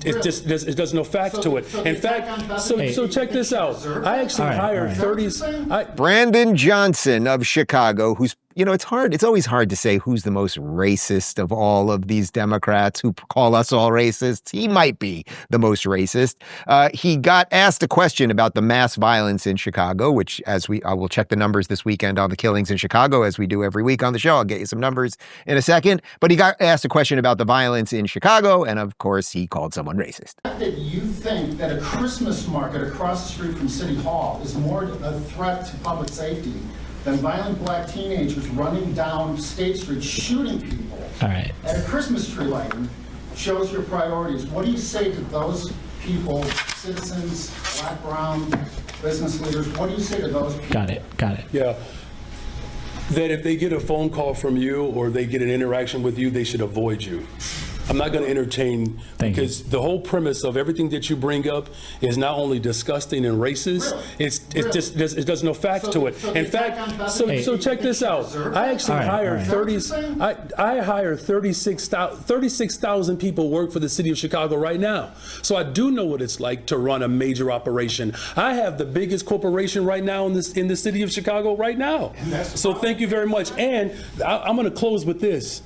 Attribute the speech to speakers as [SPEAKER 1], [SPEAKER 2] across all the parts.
[SPEAKER 1] there's no fact to it. In fact, so check this out. I actually hired 30s.
[SPEAKER 2] Brandon Johnson of Chicago, who's, it's always hard to say who's the most racist of all of these Democrats who call us all racists. He might be the most racist. He got asked a question about the mass violence in Chicago, which I will check the numbers this weekend on the killings in Chicago, as we do every week on the show. I'll get you some numbers in a second. But he got asked a question about the violence in Chicago, and of course he called someone racist.
[SPEAKER 3] That you think that a Christmas market across the street from City Hall is more a threat to public safety than violent black teenagers running down State Street shooting people at a Christmas tree lighting shows your priorities. What do you say to those people, citizens, black, brown, business leaders? What do you say to those people?
[SPEAKER 4] Got it.
[SPEAKER 1] Yeah. That if they get a phone call from you or they get an interaction with you, they should avoid you. I'm not going to entertain, because the whole premise of everything that you bring up is not only disgusting and racist, there's no fact to it. In fact, so check this out. I actually hired 36,000 people work for the city of Chicago right now. So I do know what it's like to run a major operation. I have the biggest corporation right now in the city of Chicago right now. So thank you very much. And I'm going to close with this.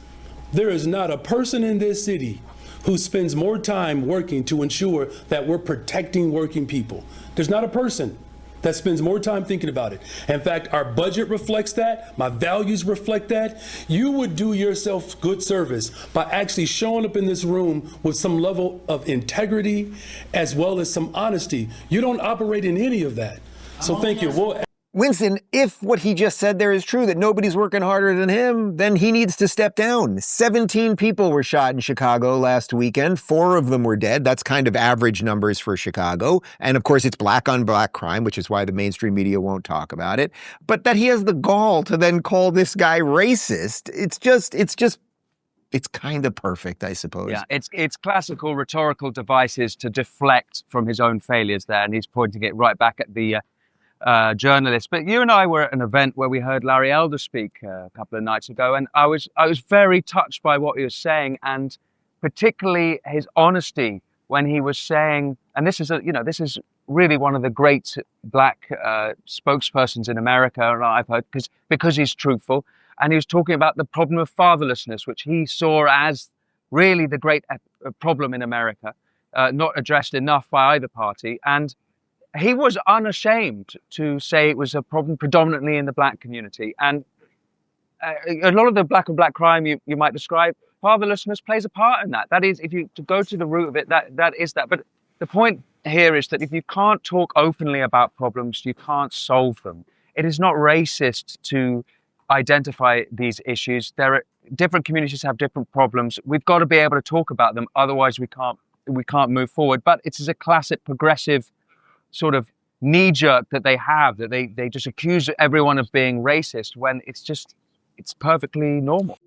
[SPEAKER 1] There is not a person in this city who spends more time working to ensure that we're protecting working people. There's not a person that spends more time thinking about it. In fact, our budget reflects that. My values reflect that. You would do yourself good service by actually showing up in this room with some level of integrity as well as some honesty. You don't operate in any of that. So thank you.
[SPEAKER 2] Winston, if what he just said there is true, that nobody's working harder than him, then he needs to step down. 17 people were shot in Chicago last weekend. 4 of them were dead. That's kind of average numbers for Chicago. And of course, it's black on black crime, which is why the mainstream media won't talk about it. But that he has the gall to then call this guy racist, it's kind of perfect, I suppose.
[SPEAKER 5] Yeah, it's classical rhetorical devices to deflect from his own failures there. And he's pointing it right back at the journalist. But you and I were at an event where we heard Larry Elder speak a couple of nights ago, and I was very touched by what he was saying, and particularly his honesty when he was saying, and this is really one of the great black spokespersons in America, I've heard, because he's truthful, and he was talking about the problem of fatherlessness, which he saw as really the great problem in America, not addressed enough by either party. And he was unashamed to say it was a problem predominantly in the black community. And a lot of the black on black crime you might describe, fatherlessness plays a part in that. That is, if you to go to the root of it, that is that. But the point here is that if you can't talk openly about problems, you can't solve them. It is not racist to identify these issues. Different communities have different problems. We've got to be able to talk about them. Otherwise, we can't move forward. But it is a classic progressive sort of knee-jerk that they have, that they just accuse everyone of being racist when it's perfectly normal.